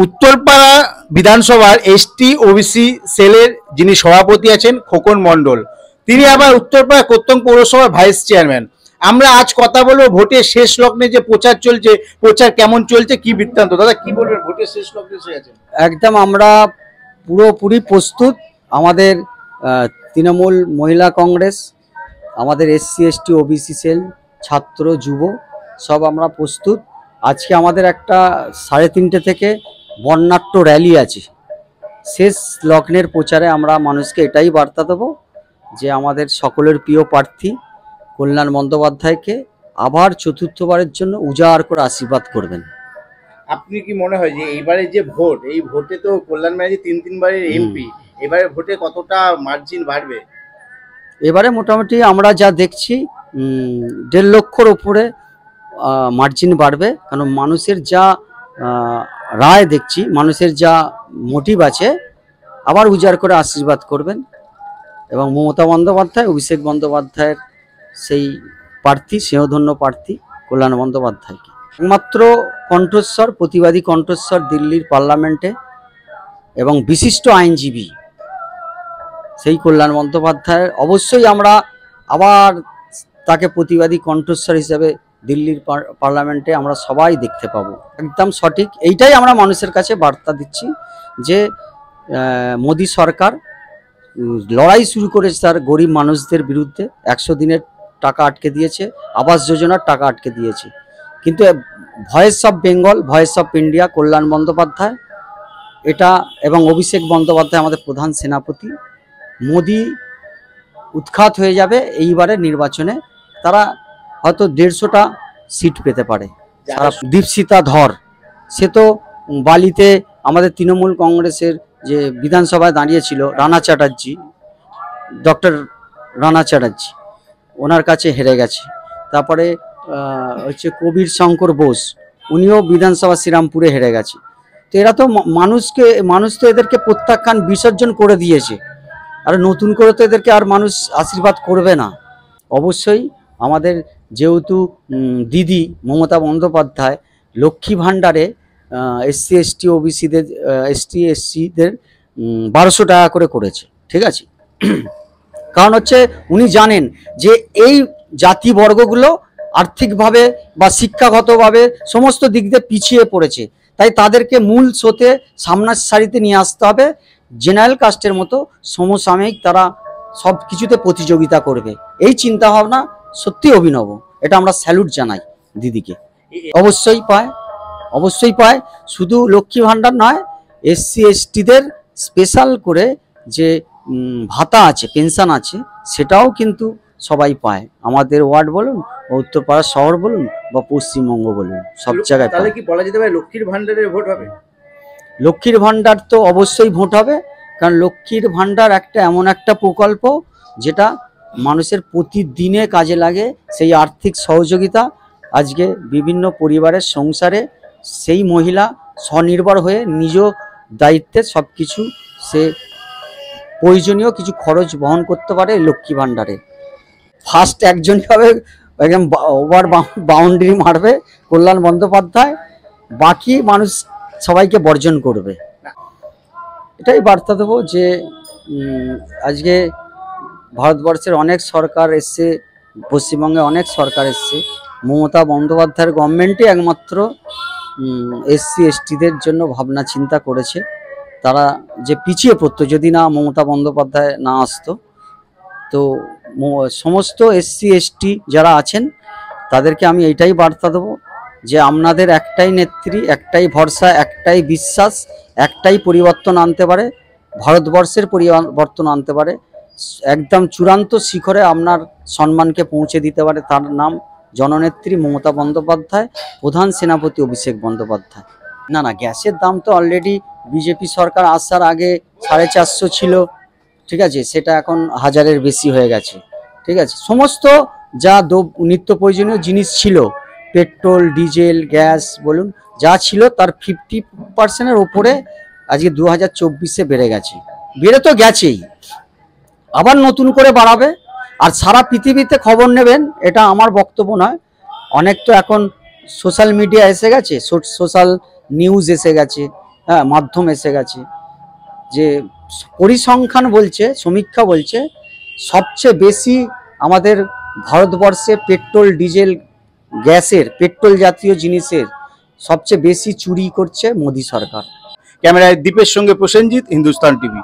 উত্তরপাড়া বিধানসভার ST OBC সেলের যিনি সভাপতি আছেন খোকন মণ্ডল, তিনি আবার উত্তরপাড়া কোত্তং পৌরসভার ভাইস চেয়ারম্যান। আমরা আজ কথা বলবো ভোটের শেষ লগ্নে যে প্রচার চলছে, প্রচার কেমন চলছে, কি বৃত্তান্ত। দাদা কি বলবেন, ভোটের শেষ লগ্নে এসে গেছেন? একদম আমরা পুরোপুরি প্রস্তুত। আমাদের তৃণমূল মহিলা কংগ্রেস, আমাদের এসসি এসটি ওবিসি সেল, ছাত্র যুব সব আমরা প্রস্তুত। আজকে আমাদের একটা 3:30 থেকে বর্ণাঢ্য র্যালি আছে। শেষ লগ্নের প্রচারে আমরা মানুষকে এটাই বার্তা দেবো যে আমাদের সকলের প্রিয় প্রার্থী কল্যাণ বন্দ্যোপাধ্যায়কে আবার চতুর্থবারের জন্য উজাড় করে আশীর্বাদ করবেন। আপনি কি মনে হয় যে এইবারে যে ভোট, এই ভোটে তো কল্যাণ ব্যানার্জি 3 বারের এমপি, এবারে ভোটে কতটা মার্জিন বাড়বে? এবারে মোটামুটি আমরা যা দেখছি 1.5 লক্ষর ওপরে মার্জিন বাড়বে। কারণ মানুষের যা রায় দেখছি, মানুষের যা মোটিভ আছে, আবার উজাড় করে আশীর্বাদ করবেন। এবং মমতা বন্দ্যোপাধ্যায়, অভিষেক বন্দ্যোপাধ্যায়ের সেই প্রার্থী, স্নেহধন্য প্রার্থী কল্যাণ বন্দ্যোপাধ্যায়কে একমাত্র কণ্ঠস্বর, প্রতিবাদী কণ্ঠস্বর দিল্লির পার্লামেন্টে এবং বিশিষ্ট আইনজীবী সেই কল্যাণ বন্দ্যোপাধ্যায়ের অবশ্যই আমরা আবার তাকে প্রতিবাদী কণ্ঠস্বর হিসেবে দিল্লির পার্লামেন্টে আমরা সবাই দেখতে পাবো। একদম সঠিক, এইটাই আমরা মানুষের কাছে বার্তা দিচ্ছি যে মোদী সরকার লড়াই শুরু করেছে তার গরিব মানুষদের বিরুদ্ধে। 100 দিনের টাকা আটকে দিয়েছে, আবাস যোজনার টাকা আটকে দিয়েছে, কিন্তু voice of Bengal, voice of India Kalyan Bandyopadhyay এটা, এবং অভিষেক বন্দ্যোপাধ্যায় আমাদের প্রধান সেনাপতি। মোদি উৎখাত হয়ে যাবে এইবারে নির্বাচনে, তারা হয়তো 150টা সিট পেতে পারে। দীপশিতা ধর, সে তো বালিতে আমাদের তৃণমূল কংগ্রেসের যে বিধানসভায় দাঁড়িয়েছিল রানা চ্যাটার্জি, ডক্টর রানা চ্যাটার্জি, ওনার কাছে হেরে গেছে। তারপরে হচ্ছে কবির শঙ্কর বোস, উনিও বিধানসভা শ্রীরামপুরে হেরে গেছে। তো এরা তো মানুষ তো এদেরকে প্রত্যাখ্যান, বিসর্জন করে দিয়েছে। আর নতুন করে তো এদেরকে আর মানুষ আশীর্বাদ করবে না। অবশ্যই আমাদের যেহেতু দিদি মমতা বন্দ্যোপাধ্যায় লক্ষ্মী ভাণ্ডারে এসসি এসটি ওবিসিদের, এসটি এসসিদের 1200 টাকা করে করেছে, ঠিক আছে। কারণ হচ্ছে উনি জানেন যে এই জাতিবর্গগুলো আর্থিকভাবে বা শিক্ষাগতভাবে সমস্ত দিক দিয়ে পিছিয়ে পড়েছে, তাই তাদেরকে মূল স্রোতে সামনের সারিতে নিয়ে আসতে হবে। জেনারেল কাস্টের মতো সমসাময়িক তারা সব কিছুতে প্রতিযোগিতা করবে, এই চিন্তা ভাবনা সত্যি অভিনব। এটা আমরা স্যালুট জানাই দিদিকে। অবশ্যই পায়, অবশ্যই পায়। শুধু লক্ষ্মী ভাণ্ডার নয়, এসসি এসটিদের স্পেশাল করে যে ভাতা আছে, পেনশন আছে, সেটাও কিন্তু সবাই পায়। আমাদের ওয়ার্ড বলুন, উত্তরপাড়া শহর বলুন বা পশ্চিমবঙ্গ বলুন, সব জায়গায়। তাহলে কি বলা যেতে পারে লক্ষ্মীর ভাণ্ডারের ভোট হবে? লক্ষ্মীর ভাণ্ডার তো অবশ্যই ভোট হবে, কারণ লক্ষ্মীর ভাণ্ডার একটা এমন একটা প্রকল্প যেটা মানুষের প্রতিদিনে কাজে লাগে। সেই আর্থিক সহযোগিতা আজকে বিভিন্ন পরিবারের সংসারে সেই মহিলা স্বনির্ভর হয়ে নিজ দায়িত্বে সব কিছু সে প্রয়োজনীয় কিছু খরচ বহন করতে পারে লক্ষ্মী ভাণ্ডারে। ফার্স্ট একজনই হবে, একদম ওভার বাউন্ডারি মারবে কল্যাণ বন্দ্যোপাধ্যায়, বাকি মানুষ সবাইকে বর্জন করবে। এটাই বার্তা দেবো যে আজকে ভারতবর্ষের অনেক সরকার এসছে, পশ্চিমবঙ্গে অনেক সরকার এসছে, মমতা বন্দ্যোপাধ্যায়ের গভর্নমেন্টই একমাত্র এসসি এসটিদের জন্য ভাবনা চিন্তা করেছে। তারা যে পিছিয়ে পড়তো যদি না মমতা বন্দ্যোপাধ্যায় না আসতো। তো সমস্ত এসসি এসটি যারা আছেন তাদেরকে আমি এইটাই বার্তা দেবো যে আপনাদের একটাই নেত্রী, একটাই ভরসা, একটাই বিশ্বাস, একটাই পরিবর্তন আনতে পারে, ভারতবর্ষের পরিবর্তন আনতে পারে, একদম চূড়ান্ত শিখরে আপনার সম্মানকে পৌঁছে দিতে পারে। তার নাম জননেত্রী মমতা বন্দ্যোপাধ্যায়, প্রধান সেনাপতি অভিষেক বন্দ্যোপাধ্যায়। না না, গ্যাসের দাম তো অলরেডি বিজেপি সরকার আসার আগে 450 ছিল, ঠিক আছে, সেটা এখন 1000-এর বেশি হয়ে গেছে, ঠিক আছে। সমস্ত যা নিত্য প্রয়োজনীয় জিনিস ছিল, পেট্রোল, ডিজেল, গ্যাস বলুন, যা ছিল তার 50%-এর ওপরে আজকে 2024-এ বেড়ে গেছে। বেড়ে তো গেছেই, আবার নতুন করে বাড়াবে। আর সারা পৃথিবীতে খবর নেবেন, এটা আমার বক্তব্য নয়, অনেক তো এখন সোশ্যাল মিডিয়া এসে গেছে, সোশ্যাল নিউজ এসে গেছে, হ্যাঁ মাধ্যম এসে গেছে, যে পরিসংখ্যান বলছে, সমীক্ষা বলছে সবচেয়ে বেশি আমাদের ভারতবর্ষে পেট্রোল ডিজেল গ্যাসের, পেট্রোল জাতীয় জিনিসের সবচেয়ে বেশি চুরি করছে মোদী সরকার। ক্যামেরায় দীপের সঙ্গে প্রসেনজিৎ, হিন্দুস্তান টিভি।